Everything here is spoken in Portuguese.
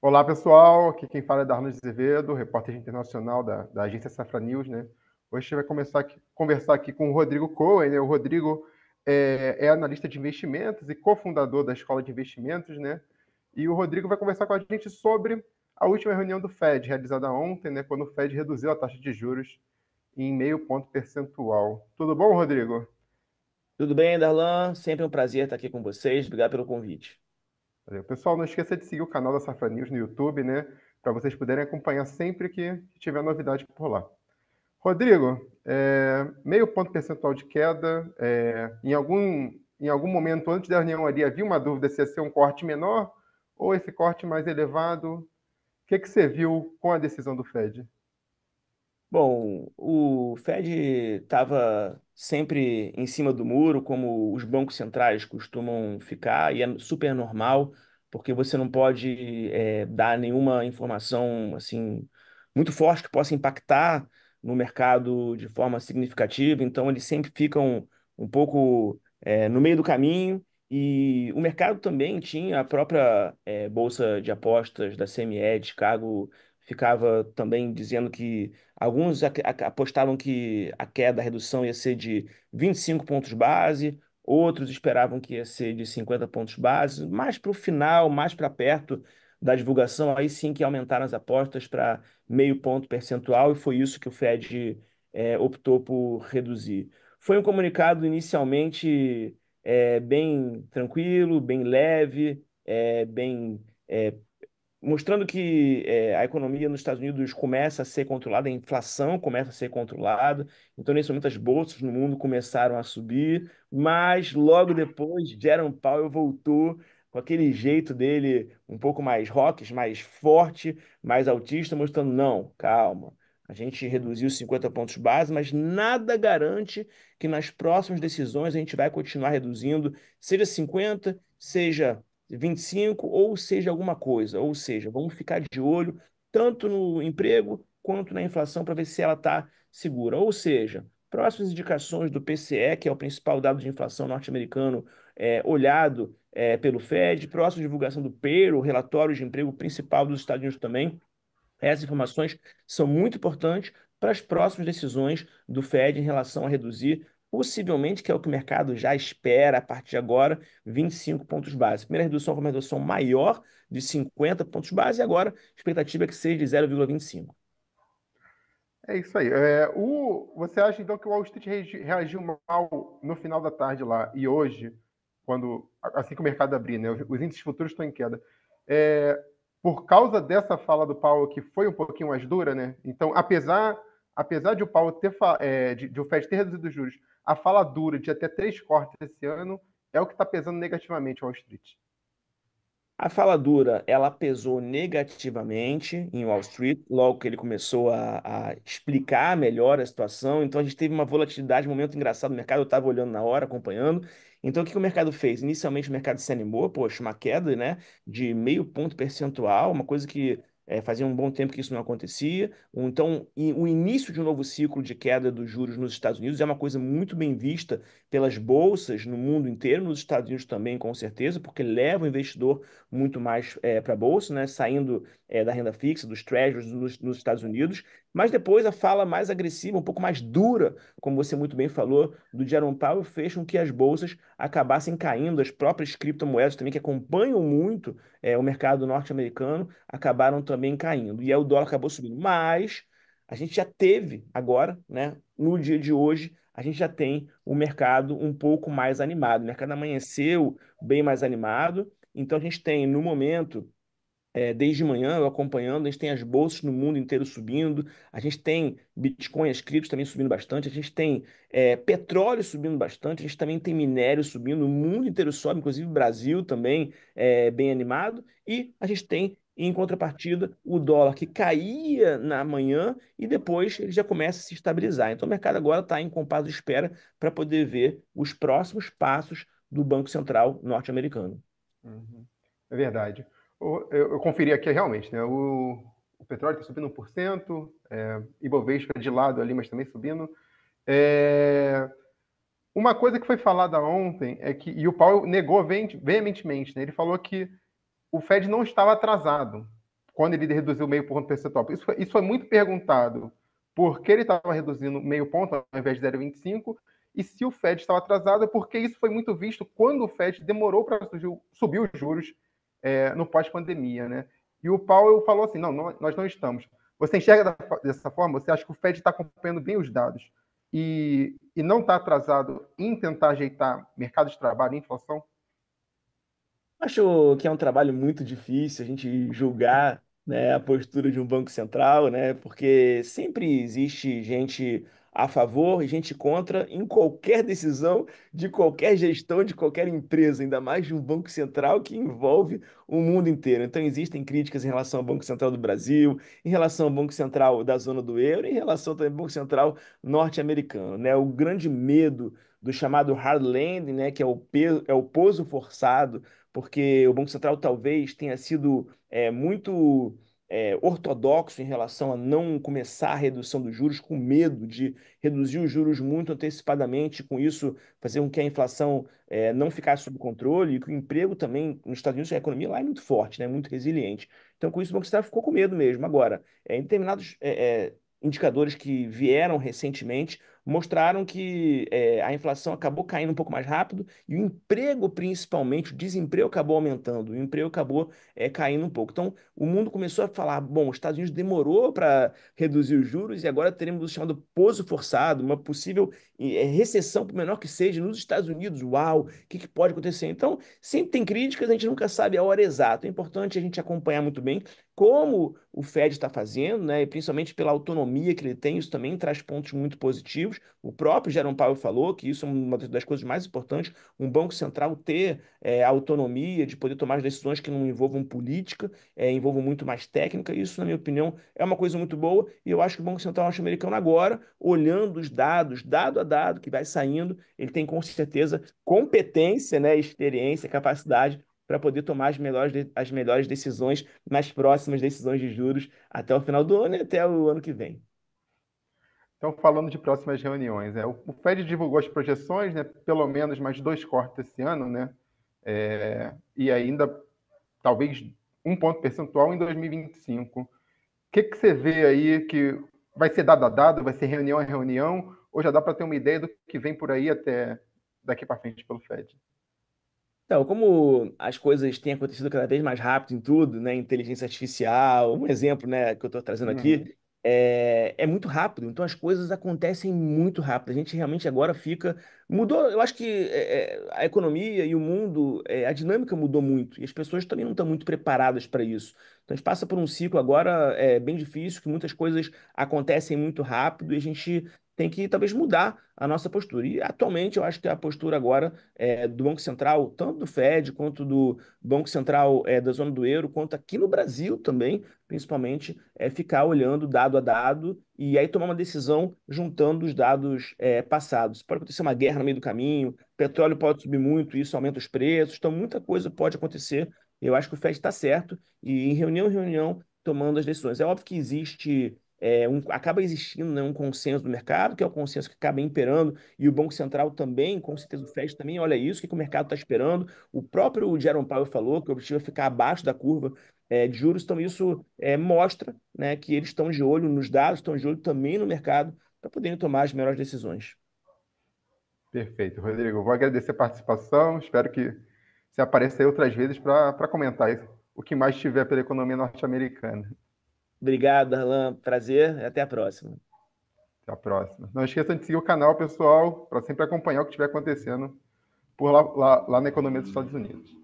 Olá, pessoal. Aqui quem fala é Darlan Azevedo, repórter internacional da agência Safra News, né? Hoje a gente vai conversar aqui com o Rodrigo Cohen, né? O Rodrigo é analista de investimentos e cofundador da Escola de Investimentos, né? E o Rodrigo vai conversar com a gente sobre a última reunião do Fed, realizada ontem, né? Quando o Fed reduziu a taxa de juros em meio ponto percentual. Tudo bom, Rodrigo? Tudo bem, Darlan? Sempre um prazer estar aqui com vocês. Obrigado pelo convite. Valeu. Pessoal, não esqueça de seguir o canal da Safra News no YouTube, né? Para vocês poderem acompanhar sempre que tiver novidade por lá. Rodrigo, meio ponto percentual de queda. Em algum momento antes da reunião ali, havia uma dúvida se ia ser um corte menor ou esse corte mais elevado. O que você viu com a decisão do Fed? Bom, o Fed estava sempre em cima do muro, como os bancos centrais costumam ficar, e é super normal, porque você não pode dar nenhuma informação assim muito forte que possa impactar no mercado de forma significativa. Então, eles sempre ficam um pouco no meio do caminho. E o mercado também tinha a própria bolsa de apostas da CME de Chicago ficava também dizendo que alguns apostavam que a queda, a redução ia ser de 25 pontos base, outros esperavam que ia ser de 50 pontos base, mais para o final, mais para perto da divulgação, aí sim que aumentaram as apostas para meio ponto percentual, e foi isso que o Fed optou por reduzir. Foi um comunicado inicialmente bem tranquilo, bem leve, bem mostrando que a economia nos Estados Unidos começa a ser controlada, a inflação começa a ser controlada. Então, nesse momento, as bolsas no mundo começaram a subir, mas logo depois, Jerome Powell voltou com aquele jeito dele um pouco mais rocks, mais forte, mais altista, mostrando, não, calma. A gente reduziu 50 pontos base, mas nada garante que nas próximas decisões a gente vai continuar reduzindo, seja 50, seja 25 ou seja alguma coisa. Ou seja, vamos ficar de olho tanto no emprego quanto na inflação para ver se ela está segura. Ou seja, próximas indicações do PCE, que é o principal dado de inflação norte-americano, olhado pelo Fed, próxima divulgação do payroll, relatório de emprego principal dos Estados Unidos também. Essas informações são muito importantes para as próximas decisões do Fed em relação a reduzir, possivelmente, que é o que o mercado já espera a partir de agora, 25 pontos base. A primeira redução foi uma redução maior de 50 pontos base, e agora a expectativa é que seja de 0,25. É isso aí. Você acha então que o Wall Street reagiu mal no final da tarde lá e hoje, assim que o mercado abrir, né? Os índices futuros estão em queda. É, por causa dessa fala do Powell que foi um pouquinho mais dura, né? Então, apesar de o Powell de o Fed ter reduzido os juros, a fala dura de até 3 cortes esse ano é o que está pesando negativamente o Wall Street. A fala dura, ela pesou negativamente em Wall Street, logo que ele começou a explicar melhor a situação. Então a gente teve uma volatilidade, um momento engraçado no mercado, eu estava olhando na hora, acompanhando. Então o que que o mercado fez? Inicialmente o mercado se animou, poxa, uma queda, né, de meio ponto percentual, uma coisa que fazia um bom tempo que isso não acontecia. Então, o início de um novo ciclo de queda dos juros nos Estados Unidos é uma coisa muito bem vista pelas bolsas no mundo inteiro, nos Estados Unidos também, com certeza, porque leva o investidor muito mais para a bolsa, né, saindo da renda fixa, dos treasuries nos Estados Unidos, mas depois a fala mais agressiva, um pouco mais dura, como você muito bem falou, do Jerome Powell, fez com que as bolsas acabassem caindo, as próprias criptomoedas também, que acompanham muito o mercado norte-americano, acabaram também caindo, e aí o dólar acabou subindo, mas a gente já teve agora, né, no dia de hoje, a gente já tem o mercado um pouco mais animado. O mercado amanheceu bem mais animado, então a gente tem, no momento, desde manhã, eu acompanhando, a gente tem as bolsas no mundo inteiro subindo, a gente tem Bitcoin, as criptos também subindo bastante, a gente tem petróleo subindo bastante, a gente também tem minério subindo, o mundo inteiro sobe, inclusive o Brasil também bem animado, e a gente tem, em contrapartida, o dólar que caía na manhã e depois ele já começa a se estabilizar. Então o mercado agora está em compasso de espera para poder ver os próximos passos do Banco Central norte-americano. Uhum. É verdade. Eu conferi aqui realmente, né? O petróleo está subindo 1%, Ibovespa de lado ali, mas também subindo. É, uma coisa que foi falada ontem é que, e o Paulo negou veementemente, né? Ele falou que o Fed não estava atrasado. quando ele reduziu meio ponto percentual. Isso foi muito perguntado. Por que ele estava reduzindo meio ponto ao invés de 0,25? E se o Fed estava atrasado, porque isso foi muito visto quando o Fed demorou para subir os juros no pós-pandemia, né? E o Powell falou assim, não, nós não estamos. Você enxerga dessa forma? Você acha que o Fed está acompanhando bem os dados e não está atrasado em tentar ajeitar mercado de trabalho e inflação? Acho que é um trabalho muito difícil a gente julgar, né, a postura de um banco central, né, porque sempre existe gente a favor e gente contra em qualquer decisão de qualquer gestão de qualquer empresa, ainda mais de um banco central que envolve o mundo inteiro. Então existem críticas em relação ao Banco Central do Brasil, em relação ao Banco Central da zona do euro, em relação também ao Banco Central norte-americano, né? O grande medo do chamado hard landing, né, que é é o pouso forçado porque o Banco Central talvez tenha sido muito ortodoxo em relação a não começar a redução dos juros, com medo de reduzir os juros muito antecipadamente, com isso fazer com que a inflação não ficasse sob controle e que o emprego também nos Estados Unidos, a economia lá é muito forte, né, muito resiliente. Então, com isso, o Banco Central ficou com medo mesmo. Agora, em determinados indicadores que vieram recentemente mostraram que a inflação acabou caindo um pouco mais rápido e o emprego, principalmente, o desemprego acabou aumentando, o emprego acabou caindo um pouco. Então, o mundo começou a falar: bom, os Estados Unidos demorou para reduzir os juros e agora teremos o chamado pouso forçado, uma possível recessão, por menor que seja, nos Estados Unidos. Uau, o que pode acontecer? Então, sempre tem críticas, a gente nunca sabe a hora exata. É importante a gente acompanhar muito bem como o Fed está fazendo, né? E principalmente pela autonomia que ele tem, isso também traz pontos muito positivos. O próprio Jerome Powell falou que isso é uma das coisas mais importantes, um banco central ter a autonomia de poder tomar as decisões que não envolvam política, envolvam muito mais técnica. Isso, na minha opinião, é uma coisa muito boa e eu acho que o Banco Central norte-americano agora, olhando os dados, dado a dado que vai saindo, ele tem com certeza competência, né, experiência, capacidade para poder tomar as melhores decisões nas próximas decisões de juros até o final do ano e até o ano que vem. Então, falando de próximas reuniões, o Fed divulgou as projeções, né, pelo menos mais dois cortes esse ano, né, e ainda talvez um ponto percentual em 2025. O que você vê aí que vai ser dado a dado, vai ser reunião a reunião, ou já dá para ter uma ideia do que vem por aí até daqui para frente pelo Fed? Então, como as coisas têm acontecido cada vez mais rápido em tudo, né? Inteligência artificial, um exemplo, né, que eu estou trazendo aqui, Uhum. é muito rápido. Então, as coisas acontecem muito rápido. A gente realmente agora fica. Mudou, eu acho que a economia e o mundo, a dinâmica mudou muito. E as pessoas também não estão muito preparadas para isso. Então, a gente passa por um ciclo agora bem difícil, que muitas coisas acontecem muito rápido e a gente tem que talvez mudar a nossa postura. E atualmente eu acho que a postura agora do Banco Central, tanto do Fed quanto do Banco Central da zona do euro, quanto aqui no Brasil também, principalmente, é ficar olhando dado a dado e aí tomar uma decisão juntando os dados passados. Pode acontecer uma guerra no meio do caminho, petróleo pode subir muito, isso aumenta os preços, então muita coisa pode acontecer. Eu acho que o Fed está certo e em reunião, tomando as decisões. É óbvio que existe acaba existindo, né, um consenso do mercado, que é o consenso que acaba imperando, e o Banco Central também, com certeza o Fed também olha isso, o que o mercado está esperando. O próprio Jerome Powell falou que o objetivo é ficar abaixo da curva de juros, então isso mostra, né, que eles estão de olho nos dados, estão de olho também no mercado, para poderem tomar as melhores decisões. Perfeito, Rodrigo. Vou agradecer a participação. Espero que você apareça aí outras vezes para comentar isso, o que mais tiver pela economia norte-americana. Obrigado, Darlan. Prazer. Até a próxima. Até a próxima. Não esqueçam de seguir o canal, pessoal, para sempre acompanhar o que estiver acontecendo por lá na economia dos Estados Unidos.